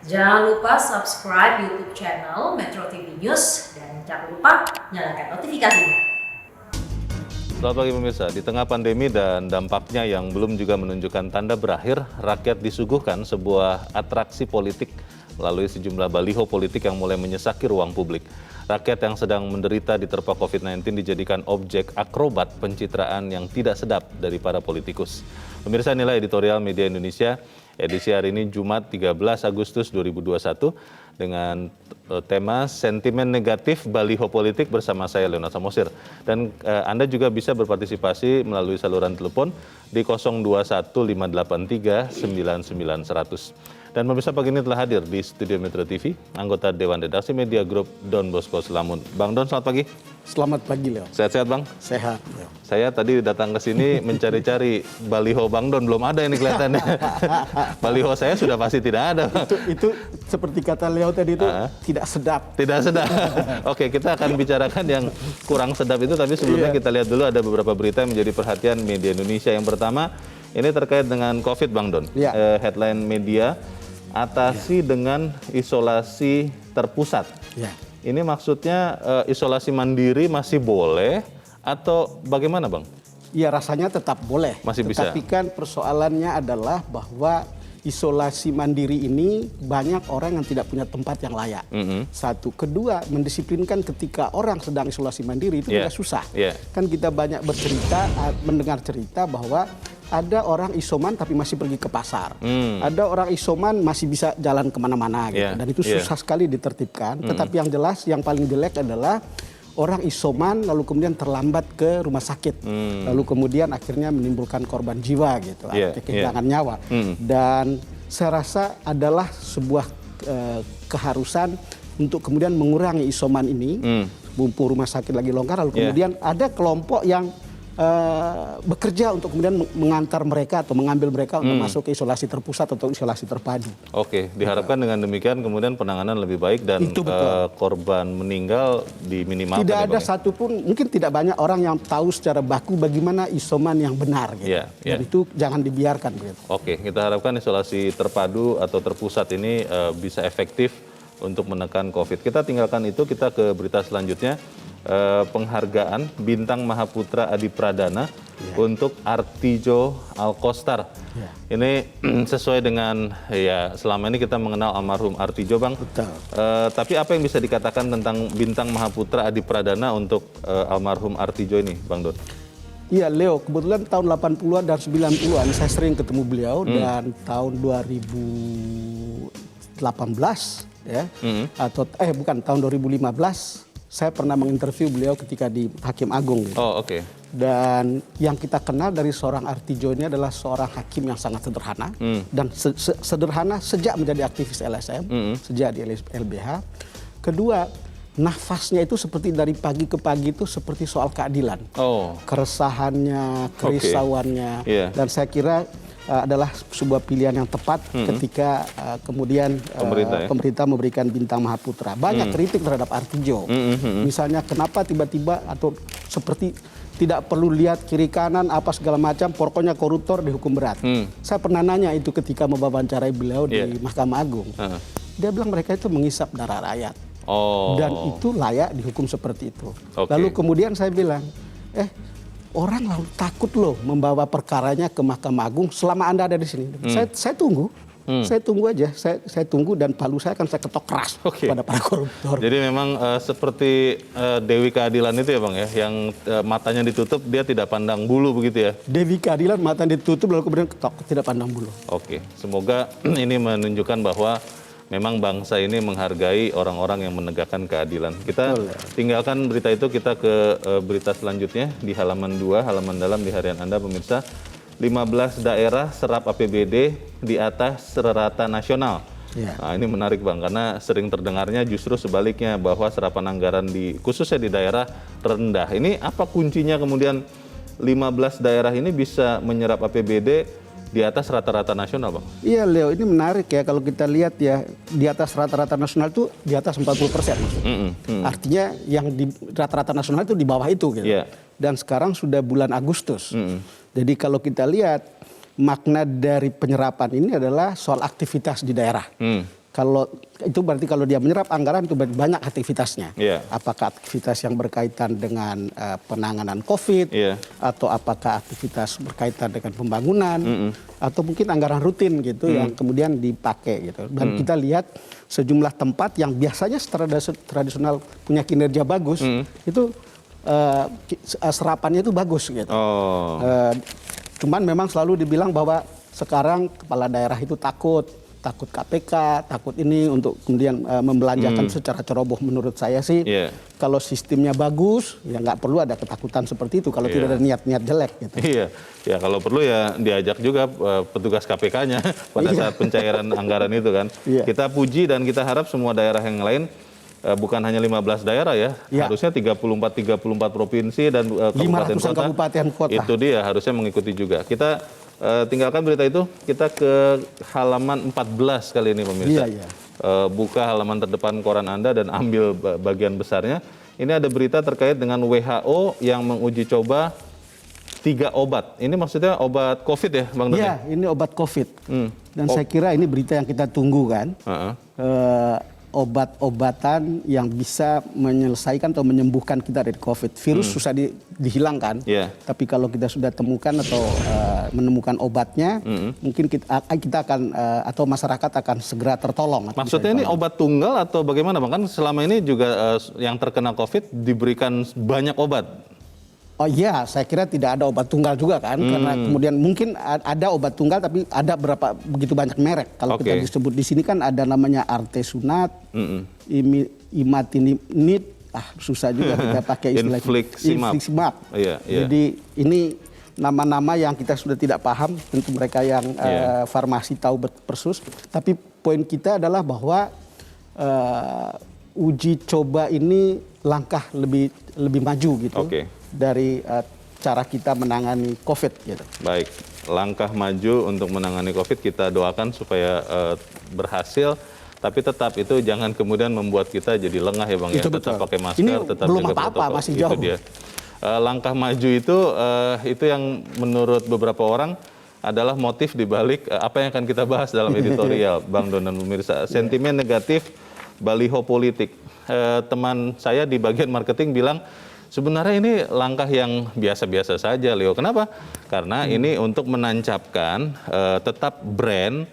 Jangan lupa subscribe YouTube channel Metro TV News dan jangan lupa nyalakan notifikasinya. Selamat pagi pemirsa, di tengah pandemi dan dampaknya yang belum juga menunjukkan tanda berakhir, rakyat disuguhkan sebuah atraksi politik melalui sejumlah baliho politik yang mulai menyesaki ruang publik. Rakyat yang sedang menderita diterpa COVID-19 dijadikan objek akrobat pencitraan yang tidak sedap dari para politikus. Pemirsa, inilah editorial Media Indonesia edisi hari ini Jumat 13 Agustus 2021 dengan tema Sentimen Negatif Baliho Politik bersama saya Leonard Samosir. Dan Anda juga bisa berpartisipasi melalui saluran telepon di 0215839900. Dan pemirsa, pagi ini telah hadir di Studio Metro TV anggota Dewan Redaksi Media Group Don Bosco Selamun. Bang Don, selamat pagi. Selamat pagi, Leo. Sehat-sehat, Bang? Sehat, Leo. Saya tadi datang ke sini mencari-cari baliho Bang Don, belum ada ini kelihatannya. Baliho saya sudah pasti tidak ada. Itu seperti kata Leo tadi itu tidak sedap. Tidak sedap. Oke, kita akan bicarakan yang kurang sedap itu, tapi sebelumnya kita lihat dulu ada beberapa berita yang menjadi perhatian media Indonesia. Yang pertama, ini terkait dengan COVID, Bang Don. Headline media, atasi dengan isolasi terpusat. Ini maksudnya isolasi mandiri masih boleh atau bagaimana, Bang? Ya, rasanya tetap boleh. Masih bisa. Tapi kan persoalannya adalah bahwa isolasi mandiri ini banyak orang yang tidak punya tempat yang layak. Satu. Kedua, mendisiplinkan ketika orang sedang isolasi mandiri itu juga susah. Kan kita banyak mendengar cerita bahwa ada orang isoman tapi masih pergi ke pasar. Ada orang isoman masih bisa jalan kemana-mana gitu. Dan itu susah sekali ditertibkan. Tetapi yang jelas, yang paling jelek adalah orang isoman lalu kemudian terlambat ke rumah sakit. Lalu kemudian akhirnya menimbulkan korban jiwa gitu. Kehilangan nyawa. Dan saya rasa adalah sebuah keharusan untuk kemudian mengurangi isoman ini. Mumpung rumah sakit lagi longgar, lalu kemudian ada kelompok yang bekerja untuk kemudian mengantar mereka atau mengambil mereka untuk masuk ke isolasi terpusat atau isolasi terpadu. Oke, diharapkan dengan demikian kemudian penanganan lebih baik dan korban meninggal diminimalkan. Tidak ada satupun, mungkin tidak banyak orang yang tahu secara baku bagaimana isoman yang benar. Gitu. Dan itu jangan dibiarkan. Gitu. Oke, kita harapkan isolasi terpadu atau terpusat ini bisa efektif untuk menekan COVID. Kita tinggalkan itu, kita ke berita selanjutnya. Penghargaan Bintang Mahaputra Adi Pradana untuk Artijo Alkostar. Ini sesuai dengan selama ini kita mengenal almarhum Artijo, Bang. Betul. Tapi apa yang bisa dikatakan tentang Bintang Mahaputra Adi Pradana untuk almarhum Artijo ini, Bang Don? Iya, Leo, kebetulan tahun 80-an dan 90-an saya sering ketemu beliau dan tahun 2018 tahun 2015 saya pernah menginterview beliau ketika di Hakim Agung. Gitu. Dan yang kita kenal dari seorang Artijo ini adalah seorang hakim yang sangat sederhana. Dan sederhana sejak menjadi aktivis LSM, sejak di LBH. Kedua, nafasnya itu seperti dari pagi ke pagi itu seperti soal keadilan. Keresahannya, kerisauannya. Dan saya kira adalah sebuah pilihan yang tepat ketika kemudian pemerintah memberikan Bintang Mahaputra. Banyak kritik terhadap Artijo. Misalnya kenapa tiba-tiba atau seperti tidak perlu lihat kiri kanan apa segala macam, pokoknya koruptor dihukum berat. Saya pernah nanya itu ketika mewawancarai beliau di Mahkamah Agung. Dia bilang mereka itu mengisap darah rakyat. Dan itu layak dihukum seperti itu. Lalu kemudian saya bilang, orang lalu takut loh membawa perkaranya ke Mahkamah Agung selama Anda ada di sini. Saya tunggu. Saya tunggu aja. Saya tunggu dan palu saya akan saya ketok keras pada para koruptor. Jadi memang seperti Dewi Keadilan itu ya, Bang ya, yang matanya ditutup dia tidak pandang bulu begitu ya. Dewi Keadilan matanya ditutup lalu kemudian ketok tidak pandang bulu. Semoga ini menunjukkan bahwa memang bangsa ini menghargai orang-orang yang menegakkan keadilan. Kita tinggalkan berita itu, kita ke berita selanjutnya di halaman 2, halaman dalam di harian Anda, pemirsa. 15 daerah serap APBD di atas rata nasional. Nah, ini menarik, Bang, karena sering terdengarnya justru sebaliknya bahwa serapan anggaran khususnya di daerah rendah. Ini apa kuncinya kemudian 15 daerah ini bisa menyerap APBD di atas rata-rata nasional, Bang? Iya, Leo, ini menarik ya kalau kita lihat ya, di atas rata-rata nasional itu di atas 40%. Artinya yang di rata-rata nasional itu di bawah itu gitu. Dan sekarang sudah bulan Agustus. Jadi kalau kita lihat makna dari penyerapan ini adalah soal aktivitas di daerah. Kalau itu berarti kalau dia menyerap anggaran itu berarti banyak aktivitasnya. Apakah aktivitas yang berkaitan dengan penanganan COVID, atau apakah aktivitas berkaitan dengan pembangunan, atau mungkin anggaran rutin gitu yang kemudian dipakai gitu. Dan kita lihat sejumlah tempat yang biasanya secara tradisional punya kinerja bagus, itu serapannya itu bagus gitu. Cuman memang selalu dibilang bahwa sekarang kepala daerah itu takut KPK, takut ini untuk kemudian membelanjakan secara ceroboh. Menurut saya sih, kalau sistemnya bagus, ya nggak perlu ada ketakutan seperti itu kalau tidak ada niat-niat jelek. Gitu. Ya kalau perlu ya diajak juga petugas KPK-nya pada saat pencairan anggaran itu kan. Kita puji dan kita harap semua daerah yang lain, bukan hanya 15 daerah ya, harusnya 34 provinsi dan kabupaten kota, itu dia harusnya mengikuti juga. Kita tinggalkan berita itu, kita ke halaman 14 kali ini pemirsa. Buka halaman terdepan koran Anda dan ambil bagian besarnya. Ini ada berita terkait dengan WHO yang menguji coba 3 obat. Ini maksudnya obat COVID ya Bang Doni? Iya, ini obat COVID. Dan saya kira ini berita yang kita tunggu kan. Obat-obatan yang bisa menyelesaikan atau menyembuhkan kita dari COVID. Virus susah dihilangkan, tapi kalau kita sudah temukan atau menemukan obatnya, mungkin kita akan atau masyarakat akan segera tertolong. Maksudnya ini obat tunggal atau bagaimana Bang? Kan selama ini juga yang terkena COVID diberikan banyak obat. Oh iya, saya kira tidak ada obat tunggal juga kan, karena kemudian mungkin ada obat tunggal tapi ada begitu banyak merek. Kalau kita disebut di sini kan ada namanya Artesunat, Imatinib, susah juga kita pakai istilah Infliximab. Jadi ini nama-nama yang kita sudah tidak paham, tentu mereka yang farmasi tahu persis. Tapi poin kita adalah bahwa uji coba ini langkah lebih maju gitu. Dari cara kita menangani COVID gitu. Baik, langkah maju untuk menangani COVID kita doakan supaya berhasil, tapi tetap itu jangan kemudian membuat kita jadi lengah ya Bang. Tetap pakai masker, ini tetap belum jaga apa-apa, protokol. masih jauh. Itu dia. Langkah maju itu yang menurut beberapa orang adalah motif dibalik apa yang akan kita bahas dalam editorial Bang Don dan pemirsa. Sentimen negatif baliho politik. Teman saya di bagian marketing bilang, sebenarnya ini langkah yang biasa-biasa saja, Leo. Kenapa? Karena ini untuk menancapkan tetap brand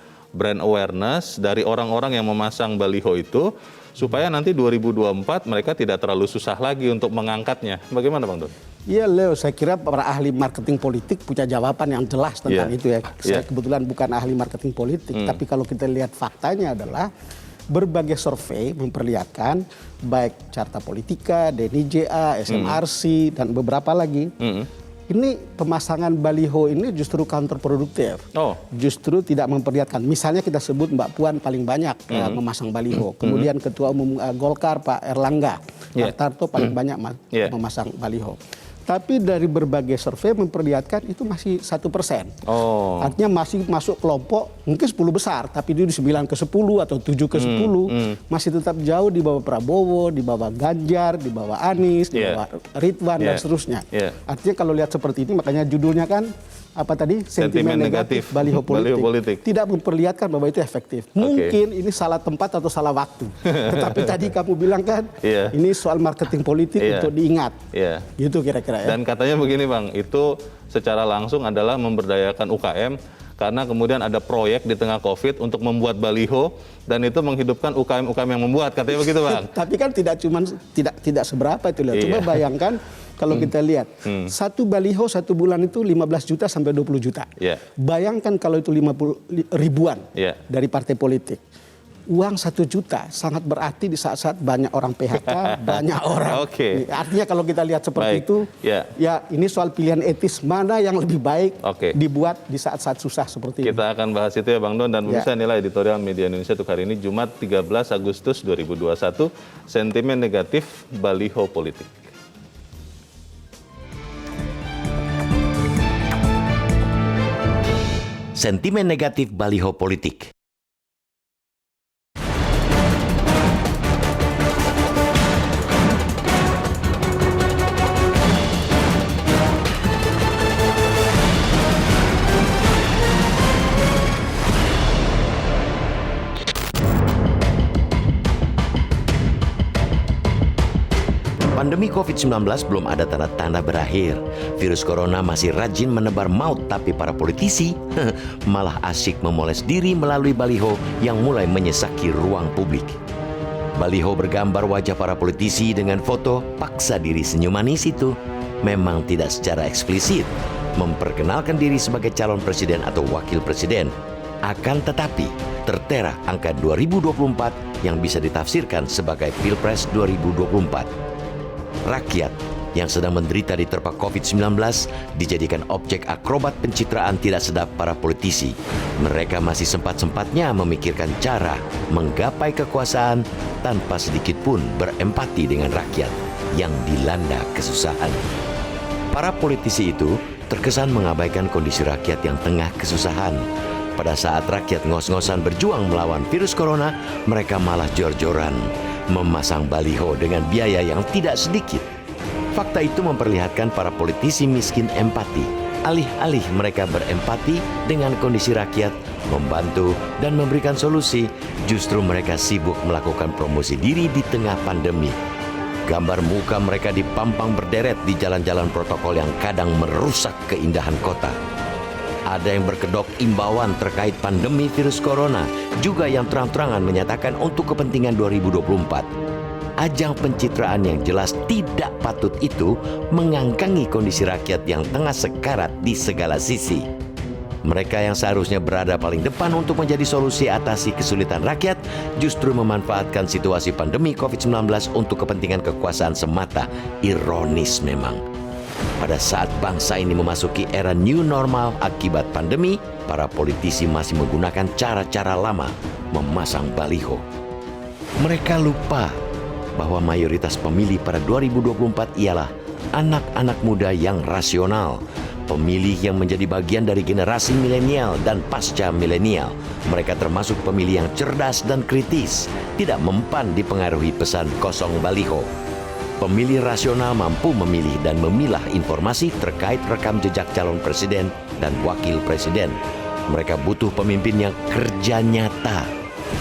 awareness dari orang-orang yang memasang baliho itu, supaya nanti 2024 mereka tidak terlalu susah lagi untuk mengangkatnya. Bagaimana Bang Don? Iya Leo, saya kira para ahli marketing politik punya jawaban yang jelas tentang itu ya. Saya kebetulan bukan ahli marketing politik, tapi kalau kita lihat faktanya adalah berbagai survei memperlihatkan baik Carta Politika, DNIJA, SMRC, dan beberapa lagi. Ini pemasangan baliho ini justru counterproduktif. Justru tidak memperlihatkan. Misalnya kita sebut Mbak Puan paling banyak memasang baliho. Kemudian Ketua Umum Golkar Pak Erlangga Hartarto paling banyak memasang baliho. Tapi dari berbagai survei memperlihatkan itu masih 1%. Artinya masih masuk kelompok mungkin 10 besar, tapi itu di 9 ke 10 atau 7 ke 10 masih tetap jauh di bawah Prabowo, di bawah Ganjar, di bawah Anies, di bawah Ridwan dan seterusnya. Artinya kalau lihat seperti ini, makanya judulnya kan apa tadi, sentimen negatif baliho politik. Tidak memperlihatkan bahwa itu efektif. Mungkin ini salah tempat atau salah waktu. Tetapi tadi kamu bilang kan, ini soal marketing politik untuk diingat. Gitu kira-kira ya. Dan katanya begini Bang, itu secara langsung adalah memberdayakan UKM, karena kemudian ada proyek di tengah COVID untuk membuat baliho, dan itu menghidupkan UKM-UKM yang membuat, katanya begitu Bang. Tapi kan tidak seberapa itu loh. Coba bayangkan kalau kita lihat, satu baliho satu bulan itu 15 juta sampai 20 juta. Bayangkan kalau itu 50 ribuan dari partai politik. Uang 1 juta sangat berarti di saat-saat banyak orang PHK, banyak orang. Artinya kalau kita lihat seperti itu, ya ini soal pilihan etis mana yang lebih baik dibuat di saat-saat susah seperti ini. Kita akan bahas itu ya Bang Don, dan pemirsa inilah editorial Media Indonesia untuk hari ini Jumat 13 Agustus 2021, sentimen negatif baliho politik. Sentimen negatif baliho politik. Pandemi COVID-19 belum ada tanda-tanda berakhir. Virus corona masih rajin menebar maut, tapi para politisi malah asyik memoles diri melalui baliho yang mulai menyesaki ruang publik. Baliho bergambar wajah para politisi dengan foto paksa diri senyum manis itu memang tidak secara eksplisit memperkenalkan diri sebagai calon presiden atau wakil presiden. Akan tetapi, tertera angka 2024 yang bisa ditafsirkan sebagai Pilpres 2024. Rakyat yang sedang menderita diterpa COVID-19 dijadikan objek akrobat pencitraan tidak sedap para politisi. Mereka masih sempat-sempatnya memikirkan cara menggapai kekuasaan tanpa sedikit pun berempati dengan rakyat yang dilanda kesusahan. Para politisi itu terkesan mengabaikan kondisi rakyat yang tengah kesusahan. Pada saat rakyat ngos-ngosan berjuang melawan virus corona, mereka malah jor-joran memasang baliho dengan biaya yang tidak sedikit. Fakta itu memperlihatkan para politisi miskin empati. Alih-alih mereka berempati dengan kondisi rakyat, membantu dan memberikan solusi, justru mereka sibuk melakukan promosi diri di tengah pandemi. Gambar muka mereka dipampang berderet di jalan-jalan protokol yang kadang merusak keindahan kota. Ada yang berkedok imbauan terkait pandemi virus corona, juga yang terang-terangan menyatakan untuk kepentingan 2024. Ajang pencitraan yang jelas tidak patut itu mengangkangi kondisi rakyat yang tengah sekarat di segala sisi. Mereka yang seharusnya berada paling depan untuk menjadi solusi atasi kesulitan rakyat, justru memanfaatkan situasi pandemi COVID-19 untuk kepentingan kekuasaan semata. Ironis memang. Pada saat bangsa ini memasuki era new normal akibat pandemi, para politisi masih menggunakan cara-cara lama memasang baliho. Mereka lupa bahwa mayoritas pemilih pada 2024 ialah anak-anak muda yang rasional, pemilih yang menjadi bagian dari generasi milenial dan pasca milenial. Mereka termasuk pemilih yang cerdas dan kritis, tidak mempan dipengaruhi pesan kosong baliho. Pemilih rasional mampu memilih dan memilah informasi terkait rekam jejak calon presiden dan wakil presiden. Mereka butuh pemimpin yang kerja nyata.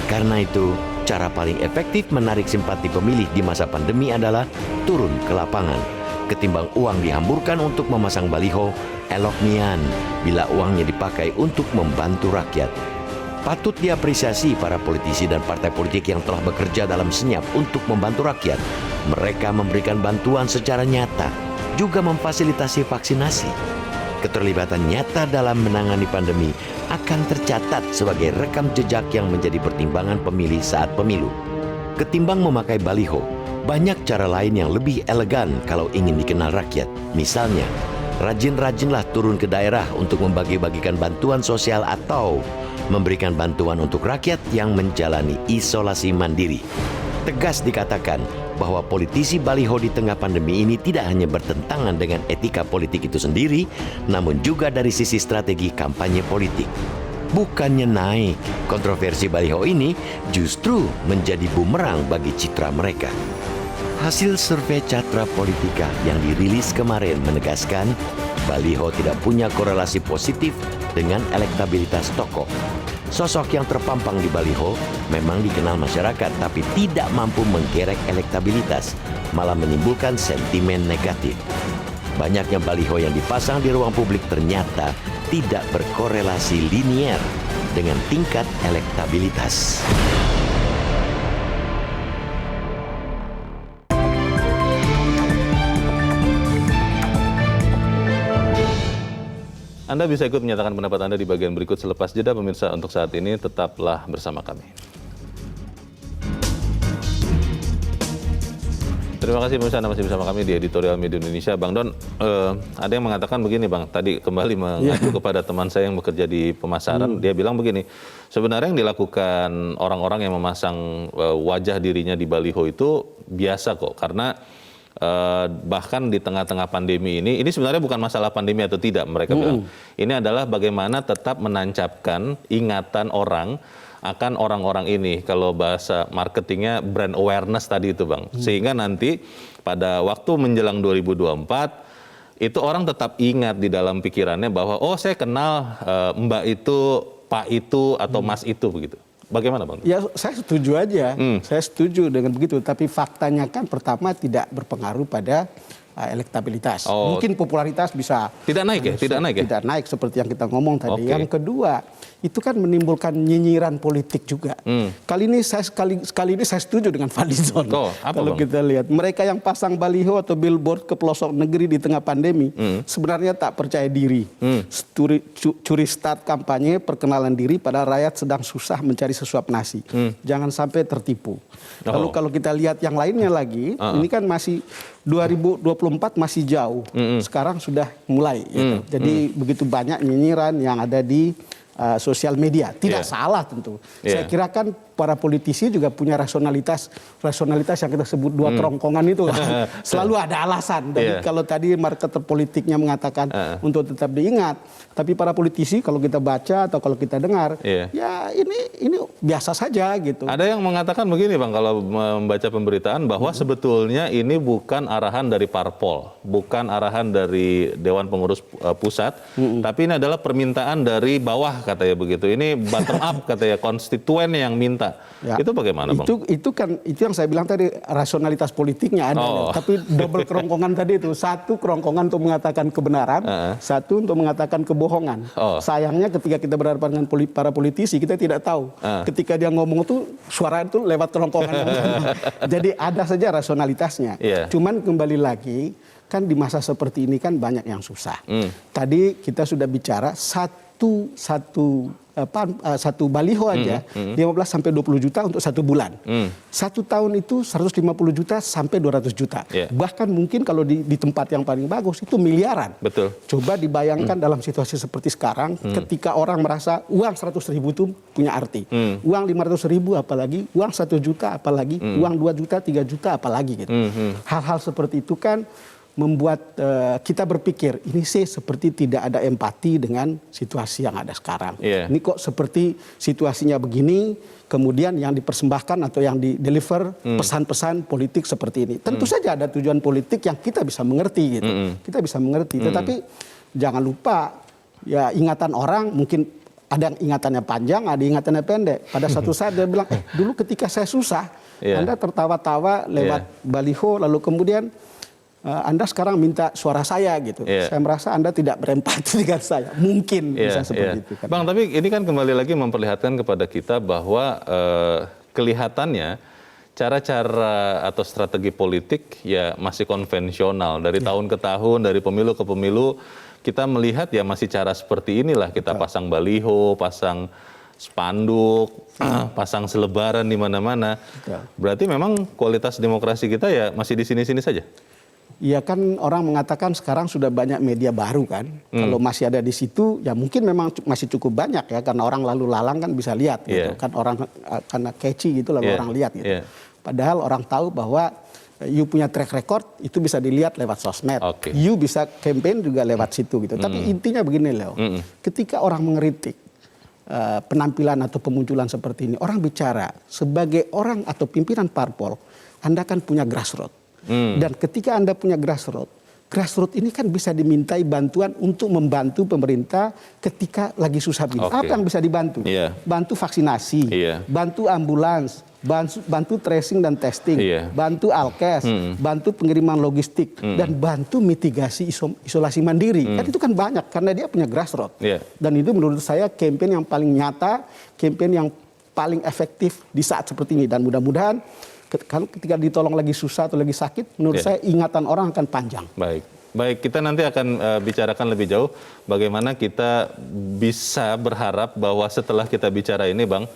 Karena itu, cara paling efektif menarik simpati pemilih di masa pandemi adalah turun ke lapangan. Ketimbang uang dihamburkan untuk memasang baliho, elok nian bila uangnya dipakai untuk membantu rakyat. Patut diapresiasi para politisi dan partai politik yang telah bekerja dalam senyap untuk membantu rakyat. Mereka memberikan bantuan secara nyata, juga memfasilitasi vaksinasi. Keterlibatan nyata dalam menangani pandemi akan tercatat sebagai rekam jejak yang menjadi pertimbangan pemilih saat pemilu. Ketimbang memakai baliho, banyak cara lain yang lebih elegan kalau ingin dikenal rakyat. Misalnya, rajin-rajinlah turun ke daerah untuk membagi-bagikan bantuan sosial atau memberikan bantuan untuk rakyat yang menjalani isolasi mandiri. Tegas dikatakan bahwa politisi baliho di tengah pandemi ini tidak hanya bertentangan dengan etika politik itu sendiri, namun juga dari sisi strategi kampanye politik. Bukannya naik, kontroversi baliho ini justru menjadi bumerang bagi citra mereka. Hasil survei Catra Politika yang dirilis kemarin menegaskan baliho tidak punya korelasi positif dengan elektabilitas tokoh. Sosok yang terpampang di baliho memang dikenal masyarakat tapi tidak mampu menggerek elektabilitas, malah menimbulkan sentimen negatif. Banyaknya baliho yang dipasang di ruang publik ternyata tidak berkorelasi linier dengan tingkat elektabilitas. Anda bisa ikut menyatakan pendapat Anda di bagian berikut selepas jeda. Pemirsa, untuk saat ini tetaplah bersama kami. Terima kasih pemirsa, Anda masih bersama kami di Editorial Media Indonesia. Bang Don, ada yang mengatakan begini Bang, tadi kembali mengacu kepada teman saya yang bekerja di pemasaran. Dia bilang begini, sebenarnya yang dilakukan orang-orang yang memasang wajah dirinya di baliho itu biasa kok. Karena bahkan di tengah-tengah pandemi ini sebenarnya bukan masalah pandemi atau tidak, mereka bilang. Ini adalah bagaimana tetap menancapkan ingatan orang akan orang-orang ini. Kalau bahasa marketingnya brand awareness tadi itu Bang. Sehingga nanti pada waktu menjelang 2024 itu orang tetap ingat di dalam pikirannya bahwa oh saya kenal Mbak itu, Pak itu atau Mas itu begitu. Bagaimana Bang? Ya saya setuju aja, saya setuju dengan begitu. Tapi faktanya kan pertama tidak berpengaruh pada elektabilitas. Mungkin popularitas bisa tidak naik ya, tidak naik seperti yang kita ngomong tadi. Yang kedua, itu kan menimbulkan nyinyiran politik juga. Kali ini saya setuju dengan Fadlizon. Kalau kita lihat mereka yang pasang baliho atau billboard ke pelosok negeri di tengah pandemi, sebenarnya tak percaya diri. Curi start kampanye perkenalan diri pada rakyat sedang susah mencari sesuap nasi. Jangan sampai tertipu. Lalu kalau kita lihat yang lainnya lagi, ini kan masih 2024 masih jauh. Sekarang sudah mulai. Gitu. Jadi begitu banyak nyinyiran yang ada di sosial media. Tidak salah tentu. Saya kira kan para politisi juga punya rasionalitas yang kita sebut dua kerongkongan itu kan. Selalu ada alasan. Jadi kalau tadi marketer politiknya mengatakan untuk tetap diingat, tapi para politisi kalau kita baca atau kalau kita dengar, ya ini biasa saja gitu. Ada yang mengatakan begini Bang, kalau membaca pemberitaan bahwa sebetulnya ini bukan arahan dari parpol, bukan arahan dari Dewan Pengurus Pusat, tapi ini adalah permintaan dari bawah katanya begitu. Ini bottom up katanya, konstituen yang minta. Ya. Itu bagaimana Bang? Itu yang saya bilang tadi, rasionalitas politiknya ada. Tapi double kerongkongan tadi itu, satu kerongkongan untuk mengatakan kebenaran, satu untuk mengatakan kebohongan. Sayangnya ketika kita berhadapan dengan para politisi, kita tidak tahu. Ketika dia ngomong tuh suara itu lewat kerongkongan. Jadi ada saja rasionalitasnya. Cuman kembali lagi, kan di masa seperti ini kan banyak yang susah. Tadi kita sudah bicara satu baliho aja 15 sampai 20 juta untuk 1 bulan. 1 tahun itu 150 juta sampai 200 juta. Bahkan mungkin kalau di tempat yang paling bagus itu miliaran. Betul. Coba dibayangkan dalam situasi seperti sekarang, ketika orang merasa uang 100.000 itu punya arti. Uang 500.000 apalagi, uang 1 juta apalagi, uang 2 juta, 3 juta apalagi gitu. Hal-hal seperti itu kan membuat kita berpikir, ini sih seperti tidak ada empati dengan situasi yang ada sekarang. Ini kok seperti situasinya begini, kemudian yang dipersembahkan atau yang di-deliver pesan-pesan politik seperti ini. Tentu saja ada tujuan politik yang kita bisa mengerti gitu. Kita bisa mengerti, tetapi jangan lupa ya, ingatan orang mungkin ada yang ingatannya panjang, ada yang ingatannya pendek. Pada satu saat dia bilang, dulu ketika saya susah, Anda tertawa-tawa lewat baliho, lalu kemudian Anda sekarang minta suara saya gitu. Saya merasa Anda tidak berempati dengan saya. Mungkin bisa seperti itu. Kan. Bang, tapi ini kan kembali lagi memperlihatkan kepada kita bahwa kelihatannya cara-cara atau strategi politik ya masih konvensional. Dari tahun ke tahun, dari pemilu ke pemilu, kita melihat ya masih cara seperti inilah. Kita pasang baliho, pasang spanduk, pasang selebaran di mana-mana. Berarti memang kualitas demokrasi kita ya masih di sini-sini saja? Ya kan orang mengatakan sekarang sudah banyak media baru kan. Kalau masih ada di situ ya mungkin memang masih cukup banyak ya. Karena orang lalu lalang kan bisa lihat gitu. Kan orang karena catchy gitu lalu orang lihat gitu. Padahal orang tahu bahwa you punya track record itu bisa dilihat lewat sosmed. You bisa campaign juga lewat situ gitu. Tapi intinya begini Leo. Ketika orang mengkritik penampilan atau pemunculan seperti ini. Orang bicara sebagai orang atau pimpinan parpol. Anda kan punya grassroots. Dan ketika Anda punya grassroots ini kan bisa dimintai bantuan untuk membantu pemerintah ketika lagi susah begini. Apa yang bisa dibantu? Bantu vaksinasi, bantu ambulans, bantu tracing dan testing, bantu alkes, bantu pengiriman logistik, dan bantu mitigasi isolasi mandiri. Kan itu kan banyak karena dia punya grassroots. Dan itu menurut saya campaign yang paling nyata, campaign yang paling efektif di saat seperti ini. Dan mudah-mudahan kalau ketika ditolong lagi susah atau lagi sakit, menurut saya ingatan orang akan panjang. Baik, kita nanti akan bicarakan lebih jauh bagaimana kita bisa berharap bahwa setelah kita bicara ini, Bang,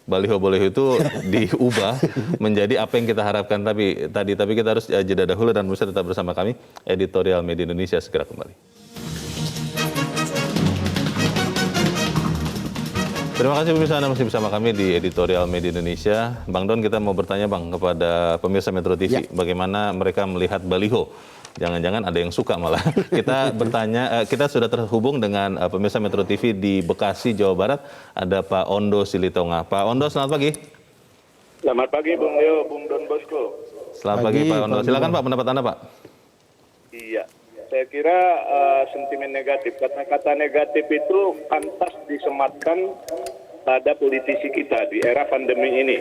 baliho-baliho itu diubah menjadi apa yang kita harapkan tapi kita harus jeda dahulu dan bisa tetap bersama kami. Editorial Media Indonesia segera kembali. Terima kasih pemirsa, Anda masih bersama kami di Editorial Media Indonesia. Bang Don, kita mau bertanya Bang kepada pemirsa Metro TV, bagaimana mereka melihat baliho? Jangan-jangan ada yang suka malah. Kita bertanya, kita sudah terhubung dengan pemirsa Metro TV di Bekasi, Jawa Barat. Ada Pak Ondo Silitonga. Pak Ondo, selamat pagi. Selamat pagi Bung Leo, Bung Don Bosco. Selamat pagi Pak Ondo. Silakan Pak, pendapat Anda Pak. Iya, saya kira sentimen negatif, kata-kata negatif itu pantas disematkan pada politisi kita di era pandemi ini.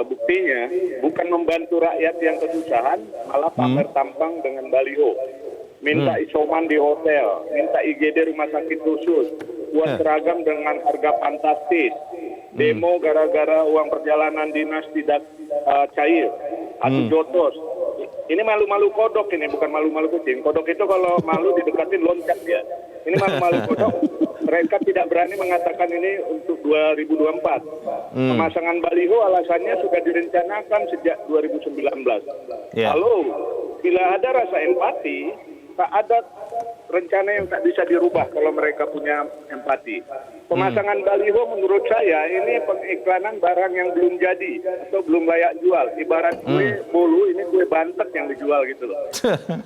Buktinya bukan membantu rakyat yang kesusahan, malah pamer tampang dengan baliho. Minta isoman di hotel, minta IGD rumah sakit khusus, buat seragam dengan harga fantastis, demo gara-gara uang perjalanan dinas tidak cair, adu jotos. Ini malu-malu kodok ini, bukan malu-malu kucing. Kodok itu kalau malu didekatin loncat dia. Ini malu-malu kodok. Mereka tidak berani mengatakan ini untuk 2024. Pemasangan baliho alasannya sudah direncanakan sejak 2019. Lalu bila ada rasa empati, tak ada rencana yang tak bisa dirubah kalau mereka punya empati. Pemasangan baliho menurut saya ini pengiklanan barang yang belum jadi atau belum layak jual. Ibarat kue bolu, ini kue bantet yang dijual gitu loh.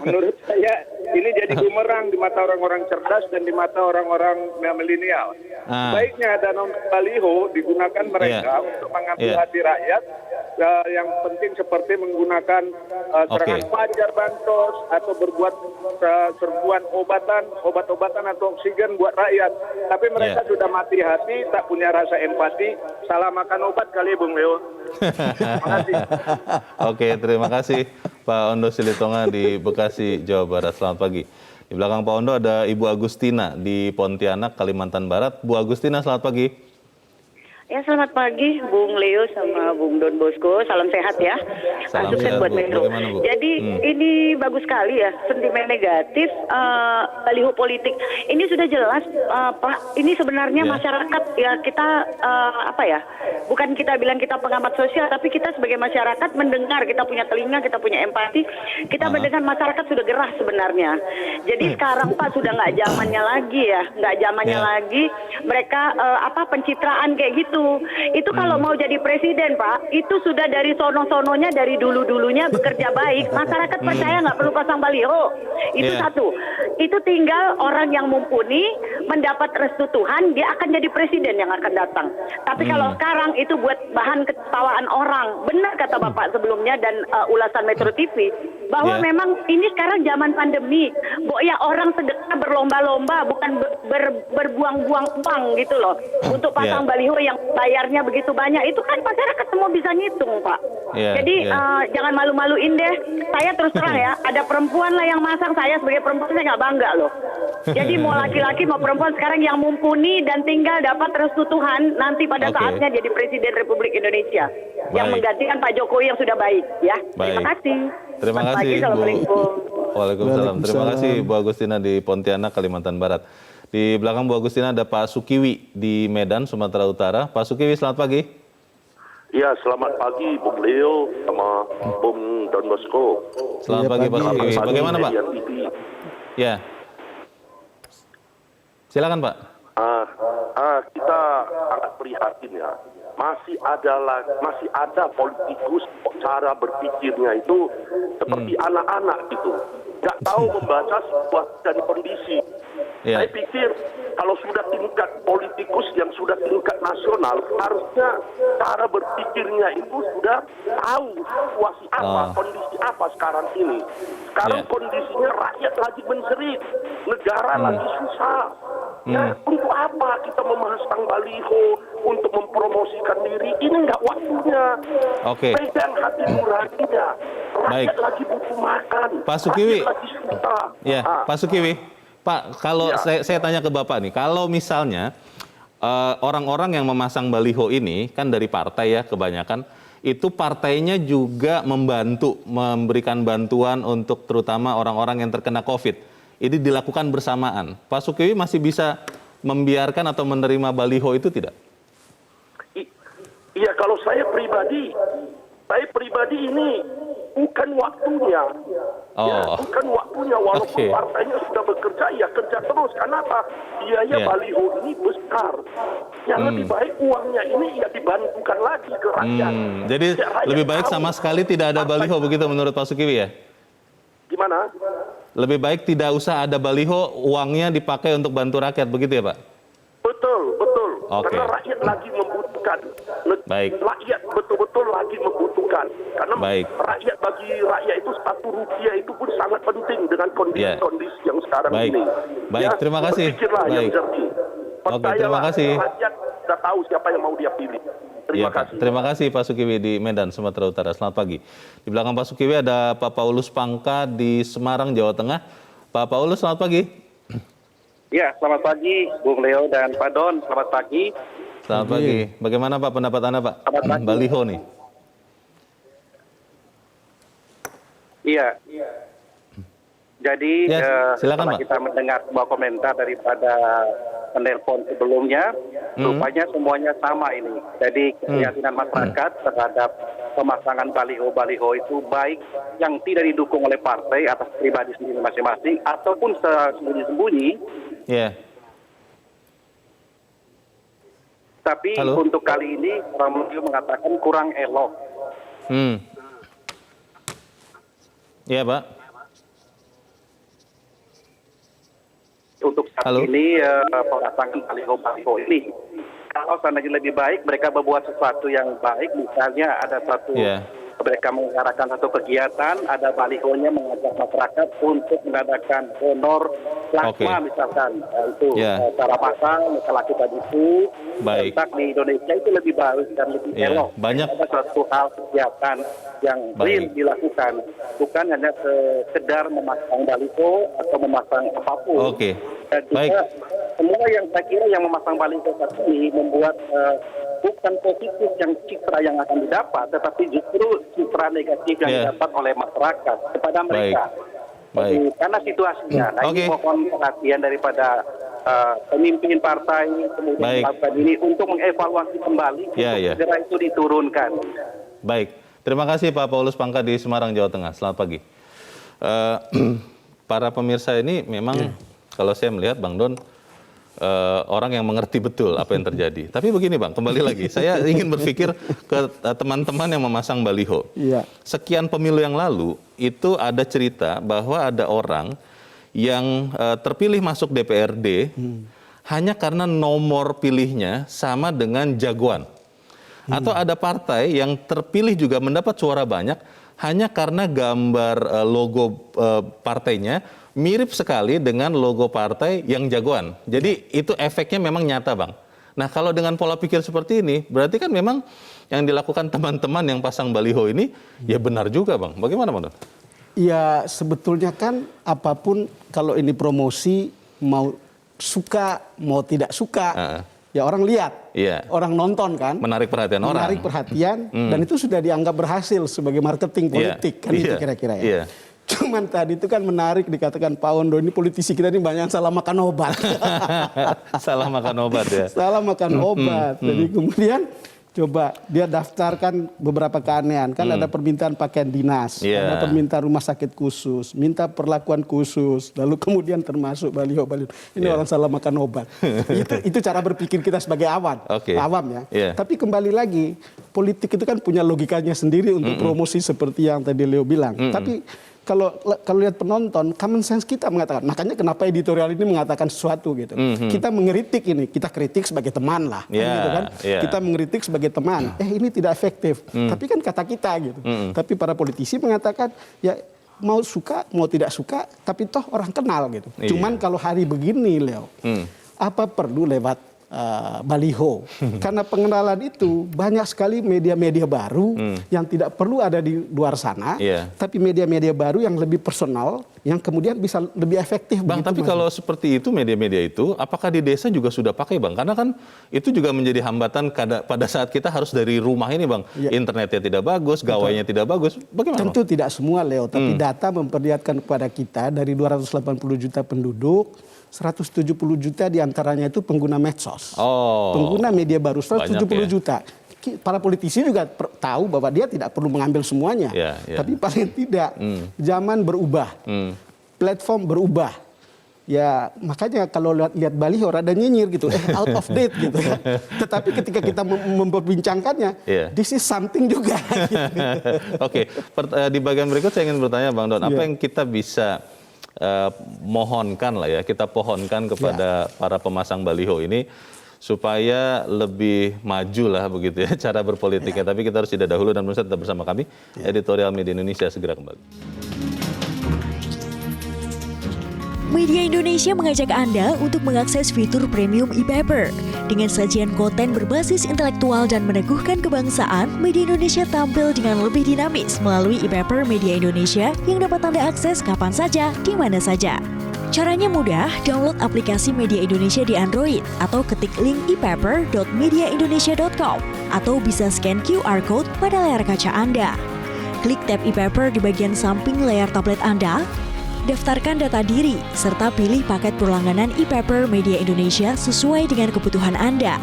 Menurut saya ini jadi bumerang di mata orang-orang cerdas dan di mata orang-orang milenial. Baiknya dana baliho digunakan mereka untuk mengambil hati rakyat. Yang penting seperti menggunakan serangan fajar bansos atau berbuat serbuan obat-obatan atau oksigen buat rakyat. Tapi mereka sudah mati hati, tak punya rasa empati, salah makan obat kali Bung Leo. Terima kasih. Oke, terima kasih Pak Ondo Silitonga di Bekasi, Jawa Barat. Selamat pagi. Di belakang Pak Ondo ada Ibu Agustina di Pontianak, Kalimantan Barat. Bu Agustina, selamat pagi. Ya, selamat pagi Bung Leo sama Bung Don Bosco. Salam sehat ya. Salam sukses sehat, buat Bu. Metro. Bagaimana, Bu? Jadi ini bagus sekali ya, sentimen negatif baliho politik. Ini sudah jelas Pak, ini sebenarnya masyarakat ya kita bukan kita bilang kita pengamat sosial, tapi kita sebagai masyarakat mendengar, kita punya telinga, kita punya empati, kita mendengar masyarakat sudah gerah sebenarnya. Jadi sekarang Pak sudah nggak zamannya lagi ya, nggak zamannya lagi mereka pencitraan kayak gitu. Itu kalau mau jadi presiden Pak, itu sudah dari sono-sononya, dari dulu-dulunya bekerja baik. Masyarakat percaya nggak perlu pasang baliho. Itu satu. Itu tinggal orang yang mumpuni mendapat restu Tuhan, dia akan jadi presiden yang akan datang. Tapi kalau sekarang itu buat bahan ketawaan orang. Benar kata Bapak sebelumnya dan ulasan Metro TV bahwa memang ini sekarang zaman pandemi. Ya orang sedekah berlomba-lomba, bukan berbuang-buang uang gitu loh untuk pasang baliho yang bayarnya begitu banyak. Itu kan masyarakat semua bisa ngitung Pak. Jadi jangan malu-maluin deh. Saya terus terang ya, ada perempuan lah yang masang, saya sebagai perempuan saya nggak bangga loh. Jadi mau laki-laki mau perempuan sekarang yang mumpuni dan tinggal dapat restu Tuhan nanti pada saatnya jadi Presiden Republik Indonesia yang menggantikan Pak Jokowi yang sudah baik ya. Terima kasih. Terima kasih Bu. Waalaikumsalam. Terima kasih Bu Agustina di Pontianak, Kalimantan Barat. Di belakang Bu Agustina ada Pak Sukiwi di Medan, Sumatera Utara. Pak Sukiwi, selamat pagi. Ya, selamat pagi Bung Leo sama Bung Don Bosco. Selamat pagi Pak Sukiwi. Bagaimana Pak? Ya. Silakan Pak. Kita sangat prihatin ya. Masih ada politikus cara berpikirnya itu seperti anak-anak gitu. Nggak tahu membaca situasi dan kondisi. Saya pikir kalau sudah tingkat politikus yang sudah tingkat nasional, harusnya cara berpikirnya itu sudah tahu situasi apa, kondisi apa sekarang ini. Sekarang kondisinya rakyat lagi menjerit, negara lagi susah. Nah, untuk apa kita memasang baliho untuk mempromosikan diri? Ini nggak waktunya. Pegang hati nuraninya. Rakyat lagi butuh makan. Pak Sukiwi. Lagi susah. Ya, Pak Sukiwi. Pak, kalau saya tanya ke Bapak nih, kalau misalnya orang-orang yang memasang baliho ini kan dari partai ya kebanyakan, itu partainya juga memberikan bantuan untuk terutama orang-orang yang terkena COVID. Ini dilakukan bersamaan. Pak Sukiwi masih bisa membiarkan atau menerima baliho itu tidak? Iya, kalau saya pribadi ini bukan waktunya. Bukan waktunya, walaupun partainya sudah bekerja, ya kerja terus. Kenapa? Biaya baliho ini besar. Yang lebih baik uangnya ini ya dibantukan lagi ke rakyat. Jadi lebih baik sama sekali tidak ada baliho begitu menurut Pak Sukiwi ya? Gimana? Lebih baik tidak usah ada baliho, uangnya dipakai untuk bantu rakyat, begitu ya Pak? Betul. Karena rakyat lagi membutuhkan. Rakyat betul-betul lagi membutuhkan. Karena rakyat, bagi rakyat itu Rp1 itu pun sangat penting dengan kondisi yang sekarang ini. Baik, terima kasih. Berpikirlah yang jernih. Oke, terima kasih. Rakyat sudah tahu siapa yang mau dia pilih. Terima kasih. Terima kasih Pak Sukiwi di Medan, Sumatera Utara. Selamat pagi. Di belakang Pak Sukiwi ada Pak Paulus Pangka di Semarang, Jawa Tengah. Pak Paulus, selamat pagi. Ya, selamat pagi Bung Leo dan Pak Don. Selamat pagi. Selamat pagi. Bagaimana Pak pendapat Anda Pak? Baliho nih. Iya. Jadi silakan, setelah Pak. kita mendengar sebuah komentar daripada penelpon sebelumnya, rupanya semuanya sama ini. Jadi keyakinan masyarakat terhadap pemasangan baliho-baliho itu baik yang tidak didukung oleh partai atas pribadi sendiri masing-masing ataupun sembunyi-sembunyi. Iya. Tapi untuk kali ini orang Melayu mengatakan kurang elok. Iya Pak. Untuk saat ini pemasangan baliho-baliho ini, kalau seandainya lebih baik mereka berbuat sesuatu yang baik, misalnya ada satu mereka mengadakan satu kegiatan, ada balihonya mengajak masyarakat untuk mengadakan honor plasma misalkan, itu secara massal, misalnya kita itu di Indonesia itu lebih baik dan lebih elok. Ada suatu hal kegiatan yang real dilakukan, bukan hanya sekedar memasang baliho atau memasang apapun. Dan juga semua yang saya kira yang memasang baliho saat ini membuat bukan positif yang citra yang akan didapat, tetapi justru citra negatif yang didapat oleh masyarakat kepada mereka. Karena situasinya, ini mohon perhatian daripada pemimpin partai kemudian melakukan ini untuk mengevaluasi kembali, segera itu diturunkan. Baik, terima kasih Pak Paulus Pangka di Semarang, Jawa Tengah. Selamat pagi. Para pemirsa ini memang kalau saya melihat Bang Don, orang yang mengerti betul apa yang terjadi. Tapi begini Bang, kembali lagi, saya ingin berpikir ke teman-teman yang memasang baliho. Sekian pemilu yang lalu, itu ada cerita bahwa ada orang yang terpilih masuk DPRD hanya karena nomor pilihnya sama dengan jagoan. Atau ada partai yang terpilih juga mendapat suara banyak hanya karena gambar logo partainya mirip sekali dengan logo partai yang jagoan. Jadi itu efeknya memang nyata Bang. Nah kalau dengan pola pikir seperti ini, berarti kan memang yang dilakukan teman-teman yang pasang baliho ini, ya benar juga Bang. Bagaimana Bang? Ya sebetulnya kan apapun kalau ini promosi, mau suka, mau tidak suka, ya orang lihat, orang nonton kan. Menarik perhatian orang. Menarik perhatian, dan itu sudah dianggap berhasil sebagai marketing politik, kan itu kira-kira ya. Cuman tadi itu kan menarik dikatakan Pak Ondo ini politisi kita ini banyak salah makan obat. Salah makan obat ya. Salah makan obat. Jadi kemudian coba dia daftarkan beberapa keanehan. Kan ada permintaan pakaian dinas, ada permintaan rumah sakit khusus, minta perlakuan khusus, lalu kemudian termasuk baliho-baliho. Ini orang salah makan obat. Itu cara berpikir kita sebagai awam ya. Tapi kembali lagi, politik itu kan punya logikanya sendiri untuk promosi seperti yang tadi Leo bilang. Tapi kalau lihat penonton, common sense kita mengatakan, makanya kenapa editorial ini mengatakan sesuatu gitu. Kita mengkritik ini, kita kritik sebagai teman lah, gitu kan. Kita mengkritik sebagai teman, ini tidak efektif. Tapi kan kata kita gitu. Tapi para politisi mengatakan, ya mau suka, mau tidak suka, tapi toh orang kenal gitu. Cuman kalau hari begini Leo, apa perlu lewat baliho? Karena pengenalan itu banyak sekali media-media baru yang tidak perlu ada di luar sana, tapi media-media baru yang lebih personal, yang kemudian bisa lebih efektif. Bang, tapi kalau seperti itu media-media itu, apakah di desa juga sudah pakai Bang? Karena kan itu juga menjadi hambatan pada saat kita harus dari rumah ini Bang. Internetnya tidak bagus, gawainya tidak bagus. Bagaimana Tentu Bang? tidak semua Leo, tapi data memperlihatkan kepada kita dari 280 juta penduduk, 170 juta diantaranya itu pengguna medsos. Pengguna media baru, 170 juta. Para politisi juga tahu bahwa dia tidak perlu mengambil semuanya. Tapi paling tidak, zaman berubah, platform berubah. Ya makanya kalau lihat baliho rada nyinyir gitu, out of date gitu ya. Tetapi ketika kita memperbincangkannya, this is something juga. Gitu. Di bagian berikut saya ingin bertanya Bang Don, apa yang kita bisa mohonkan lah ya, kita pohonkan kepada para pemasang baliho ini supaya lebih maju lah begitu ya cara berpolitiknya. Tapi kita harus jeda dahulu dan pemirsa tetap bersama kami. Editorial Media Indonesia segera kembali. Media Indonesia mengajak Anda untuk mengakses fitur premium e-paper. Dengan sajian konten berbasis intelektual dan meneguhkan kebangsaan, Media Indonesia tampil dengan lebih dinamis melalui e-paper Media Indonesia yang dapat Anda akses kapan saja, di mana saja. Caranya mudah, download aplikasi Media Indonesia di Android atau ketik link e-paper.mediaindonesia.com atau bisa scan QR Code pada layar kaca Anda. Klik tab e-paper di bagian samping layar tablet Anda, daftarkan data diri, serta pilih paket berlangganan e-paper Media Indonesia sesuai dengan kebutuhan Anda.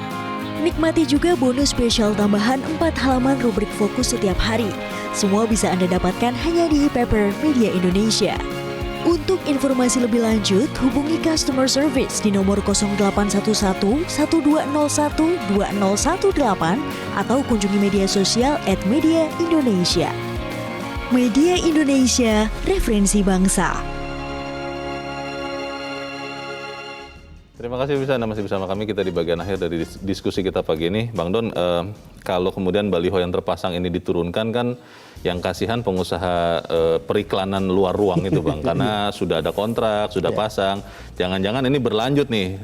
Nikmati juga bonus spesial tambahan 4 halaman rubrik fokus setiap hari. Semua bisa Anda dapatkan hanya di e-paper Media Indonesia. Untuk informasi lebih lanjut, hubungi customer service di nomor 0811 1201 2018 atau kunjungi media sosial @Media Indonesia. Media Indonesia, referensi bangsa. Terima kasih Anda masih bersama kami, kita di bagian akhir dari diskusi kita pagi ini. Bang Don, kalau kemudian baliho yang terpasang ini diturunkan kan yang kasihan pengusaha periklanan luar ruang itu Bang, karena sudah ada kontrak, sudah pasang, jangan-jangan ini berlanjut nih,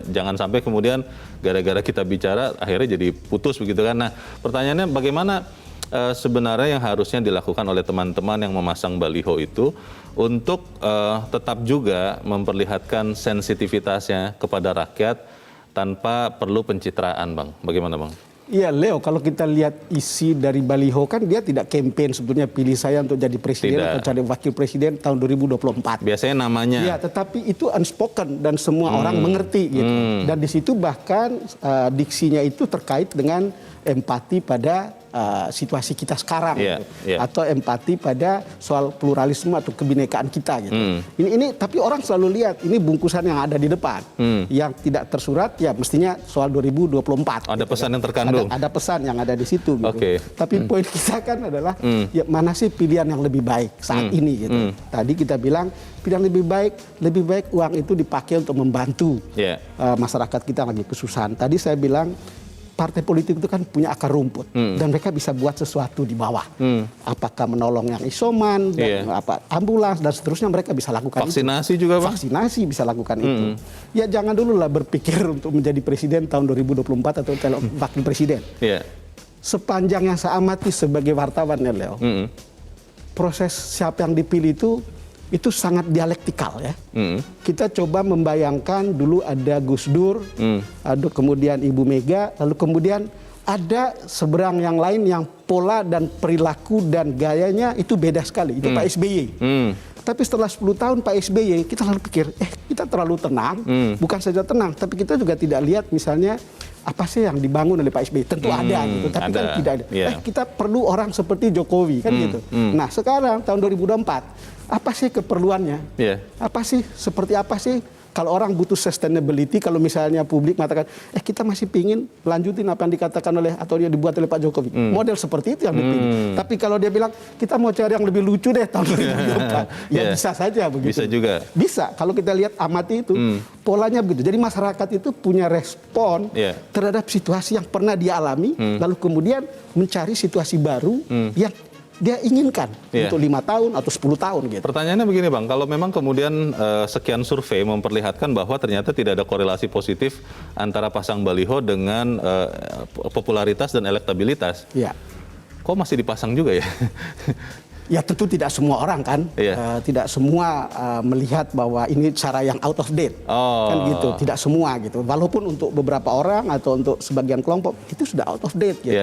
jangan sampai kemudian gara-gara kita bicara akhirnya jadi putus begitu kan. Nah pertanyaannya bagaimana sebenarnya yang harusnya dilakukan oleh teman-teman yang memasang baliho itu untuk tetap juga memperlihatkan sensitivitasnya kepada rakyat tanpa perlu pencitraan, Bang. Bagaimana, Bang? Iya, Leo, kalau kita lihat isi dari baliho kan dia tidak campaign sebetulnya pilih saya untuk jadi presiden atau jadi wakil presiden tahun 2024. Biasanya namanya. Iya, tetapi itu unspoken dan semua orang mengerti gitu. Dan di situ bahkan diksinya itu terkait dengan empati pada situasi kita sekarang gitu. Atau empati pada soal pluralisme atau kebinekaan kita gitu. Ini tapi orang selalu lihat ini bungkusan yang ada di depan. Yang tidak tersurat ya mestinya soal 2024. Ada gitu, pesan kan. yang terkandung. Ada pesan yang ada di situ gitu. Tapi poin kita kan adalah ya mana sih pilihan yang lebih baik saat ini gitu. Tadi kita bilang pilihan lebih baik uang itu dipakai untuk membantu masyarakat kita lagi kesusahan. Tadi saya bilang partai politik itu kan punya akar rumput dan mereka bisa buat sesuatu di bawah. Apakah menolong yang isoman, dan ambulans dan seterusnya mereka bisa lakukan. Vaksinasi itu. Juga, Bang? Vaksinasi bisa lakukan itu. Ya jangan dulu lah berpikir untuk menjadi presiden tahun 2024 atau wakil presiden. Sepanjang yang saya amati sebagai wartawan ya Leo, proses siapa yang dipilih itu sangat dialektikal ya. Kita coba membayangkan dulu ada Gus Dur, ada kemudian Ibu Mega, lalu kemudian ada seberang yang lain yang pola dan perilaku dan gayanya itu beda sekali, itu Pak SBY. Tapi setelah 10 tahun Pak SBY, kita lalu pikir, kita terlalu tenang, bukan saja tenang, tapi kita juga tidak lihat misalnya apa sih yang dibangun oleh Pak SBY? Tentu ada gitu, tapi kan tidak ada. Kita perlu orang seperti Jokowi kan gitu. Nah sekarang tahun 2024, apa sih keperluannya? Apa sih, seperti apa sih? Kalau orang butuh sustainability, kalau misalnya publik mengatakan, kita masih pingin lanjutin apa yang dikatakan oleh atau yang dibuat oleh Pak Jokowi. Model seperti itu yang dipilih. Tapi kalau dia bilang, kita mau cari yang lebih lucu deh tahun 2024. Ya bisa saja begitu. Bisa juga. Bisa, kalau kita lihat amati itu, polanya begitu. Jadi masyarakat itu punya respon terhadap situasi yang pernah dia alami, lalu kemudian mencari situasi baru yang dia inginkan untuk 5 tahun atau 10 tahun gitu. Pertanyaannya begini Bang, kalau memang kemudian sekian survei memperlihatkan bahwa ternyata tidak ada korelasi positif antara pasang baliho dengan popularitas dan elektabilitas, kok masih dipasang juga ya? Ya tentu tidak semua orang kan, tidak semua melihat bahwa ini cara yang out of date, kan gitu. Tidak semua gitu. Walaupun untuk beberapa orang atau untuk sebagian kelompok itu sudah out of date gitu.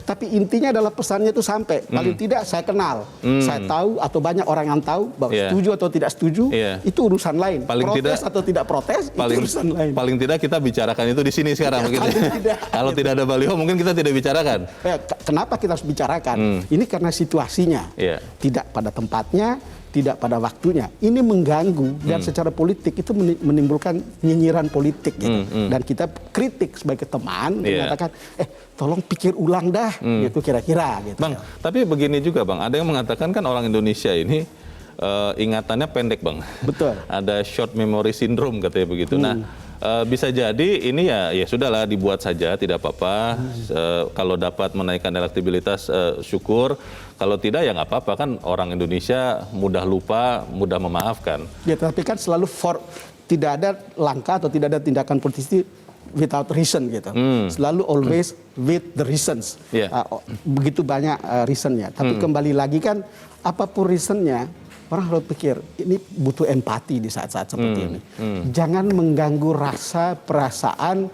Tapi intinya adalah pesannya itu sampai. Paling tidak saya kenal, saya tahu atau banyak orang yang tahu bahwa setuju atau tidak setuju itu urusan lain. Paling protes atau tidak protes itu urusan lain. Paling tidak kita bicarakan itu di sini sekarang begitu. Kalau tidak ada baliho mungkin kita tidak bicarakan. Kenapa kita harus bicarakan? Ini karena situasinya. Tidak pada tempatnya, tidak pada waktunya. Ini mengganggu dan secara politik itu menimbulkan nyinyiran politik gitu. Dan kita kritik sebagai teman mengatakan tolong pikir ulang dah gitu kira-kira gitu. Bang, tapi begini juga Bang, ada yang mengatakan kan orang Indonesia ini ingatannya pendek Bang. Betul. Ada short memory syndrome katanya begitu. Nah, Bisa jadi ini ya sudahlah dibuat saja, tidak apa-apa. Kalau dapat menaikkan elektabilitas syukur, kalau tidak ya nggak apa-apa, kan orang Indonesia mudah lupa, mudah memaafkan. Ya, tapi kan selalu tidak ada langkah atau tidak ada tindakan politisi without reason gitu. Selalu always with the reasons. Begitu banyak reasonnya. Tapi kembali lagi kan apapun reasonnya, orang harus pikir ini butuh empati di saat-saat seperti ini. Jangan mengganggu rasa perasaan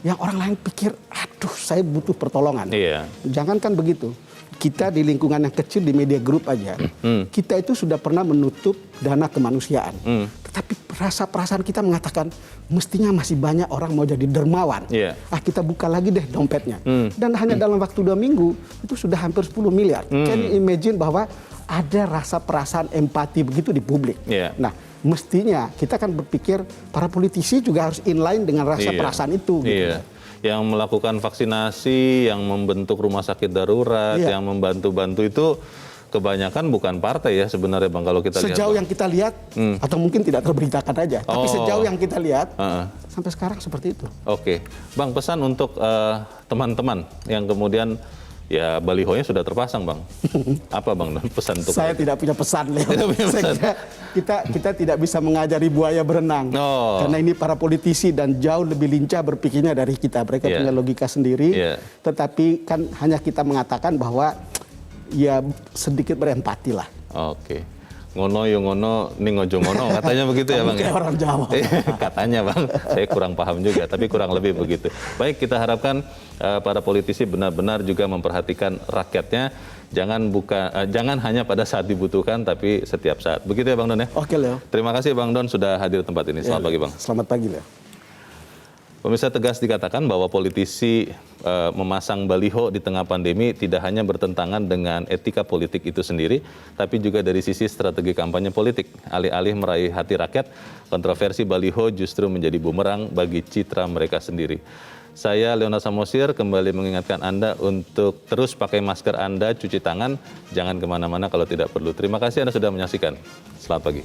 yang orang lain pikir, aduh saya butuh pertolongan. Jangan kan begitu. Kita di lingkungan yang kecil di media group aja, kita itu sudah pernah menutup dana kemanusiaan. Tetapi rasa perasaan kita mengatakan mestinya masih banyak orang mau jadi dermawan. Kita buka lagi deh dompetnya. Dan hanya dalam waktu 2 minggu itu sudah hampir 10 miliar. Can you imagine bahwa ada rasa perasaan empati begitu di publik. Nah, mestinya kita kan berpikir para politisi juga harus inline dengan rasa perasaan itu. Gitu. Yang melakukan vaksinasi, yang membentuk rumah sakit darurat, yang membantu-bantu itu kebanyakan bukan partai ya sebenarnya Bang, kalau kita lihat. Sejauh yang kita lihat, atau mungkin tidak terberitakan aja, tapi sejauh yang kita lihat, sampai sekarang seperti itu. Oke. Bang, pesan untuk teman-teman yang kemudian ya balihonya sudah terpasang Bang. Apa Bang pesan untuk saya tidak punya pesan, Leo. Tidak punya pesan. Kita tidak bisa mengajari buaya berenang. Karena ini para politisi dan jauh lebih lincah berpikirnya dari kita. Mereka punya logika sendiri. Tetapi kan hanya kita mengatakan bahwa ya sedikit berempati lah. Oke. Ngono yo ngono, ning ojo ngono, katanya begitu ya Bang ya? Orang Jawa. Katanya Bang, saya kurang paham juga, tapi kurang lebih begitu. Baik, kita harapkan para politisi benar-benar juga memperhatikan rakyatnya, jangan hanya pada saat dibutuhkan, tapi setiap saat. Begitu ya Bang Don ya? Oke Leo. Terima kasih Bang Don sudah hadir di tempat ini. Selamat pagi Bang. Selamat pagi Leo. Pemirsa, tegas dikatakan bahwa politisi memasang baliho di tengah pandemi tidak hanya bertentangan dengan etika politik itu sendiri, tapi juga dari sisi strategi kampanye politik. Alih-alih meraih hati rakyat, kontroversi baliho justru menjadi bumerang bagi citra mereka sendiri. Saya Leona Samosir kembali mengingatkan Anda untuk terus pakai masker Anda, cuci tangan, jangan kemana-mana kalau tidak perlu. Terima kasih Anda sudah menyaksikan. Selamat pagi.